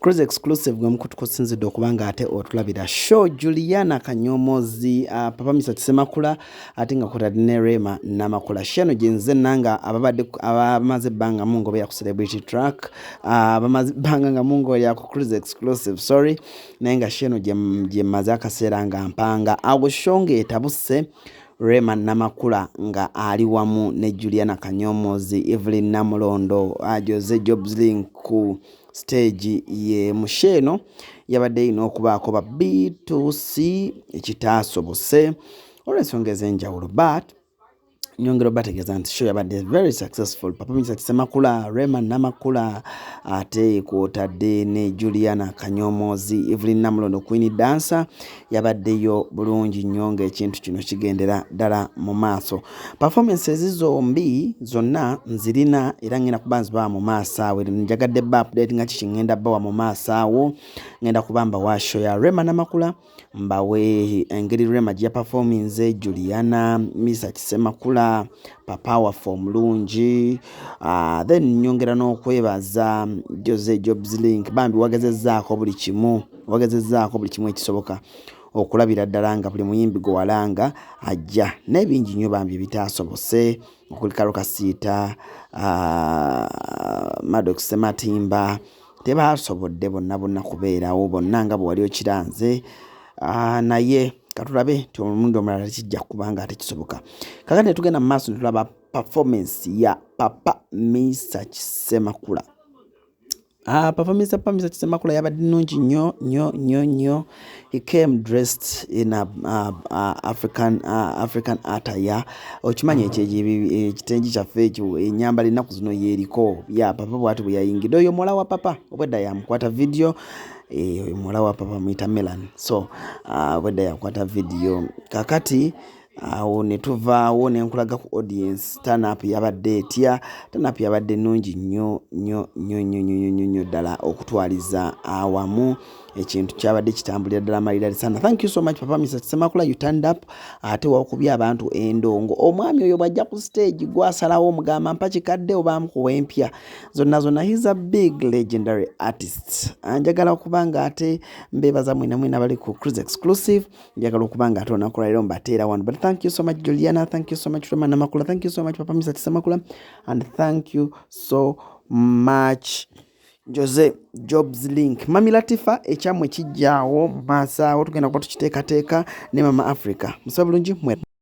Cruise exclusive gwe mukutukusinzidde okubanga ate otulabira show Juliana Kanyomozi papa Mesarch Semakula ate nga kutadde ne Rema namakula sheno jinze nanga abamaze banga mungo ya ku celebrity track abamaze banga nga mungo ya ku cruise exclusive sorry nenga sheno je mazaka seranga mpanga agushonge tabuse Rema namakula nga ali wamu ne Juliana Kanyomozi Evelyn Namulondo Jose Jobs Link ku stage ye musheno yabadde ino okubaako ba B2C ekitasobose olw'ensonga enjawulo but nyongero bategeza nti show yabadde very successful. Papa Mesarch Semakula, Rema namakula ate kwotadde ne Juliana Kanyomozi Evelyn Namulondo Queen dancer yabaddeyo bulungi nnyo ng'ekintu kino kigendera ddala mu maaso. Performances zombi zonna nzirina era ngenda kuba nzibawa mu maaso awo njagadde ba update nga kiki ngenda bawa mu maaso awo ngenda kubamba wa show ya Rema namakula mbawe engeri Rema gya performance Juliana Mesarch Semakula papa wa formulungi then nyongera n'okwebaza Jose Jobs Link bambi wagezezzaako buli kimu ekisoboka okulabira ddala nga buli muyimbi gwe walanga ajja n'ebingi nnyo bambi bitaasobose okulika Kasiita Maddox Sematimba tebaasobodde bonna kubeerawo bonna nga bwe wali okiranze naye katulabe tumundo omulala kijja kubanga ate kisoboka. Kakati tugenda mu maaso tulaba performance ya Papa Mesarch Semakula. Performance ya Papa Mesarch Semakula yabadde nnungi nnyo. He came dressed in a African attire. Okimanyi ekitengi kyaffe ekyo ennyambala ennaku zino yeeriko ya papa bw'ati bwe yayingidde oyo muwala wa papa obwedda yamukwata video muwala wa papa mwita Melan so obwedda yakwata video kakati awo ne tuvaawo ne nkulaga ku audience turn up yabadde nnungi nnyo ddala okutwaliza awamu ekintu kyabadde kitambulira ddala malira lisana. Thank you so much Papa Mesarch Semakula, you turned up ate wakubya abantu endongo omwami oyo bajja ku stage gwasalawo omugamba mpa kikadde oba amukuwa empya zonna he's a big legendary artist. Njagala okubanga ate mbebaza mwena bali ku cruise exclusive njagala okubanga ate onakola lero mbateera wano but thank you so much Juliana, thank you so much Rema namakula, thank you so much Papa Mesarch Semakula and thank you so much Jose Jobs Link. Mami Latifa ekyamwe kijjaawo maasawo tugenda kuba tukiteekateeka ne Mama Africa. Musaba bulungi mwe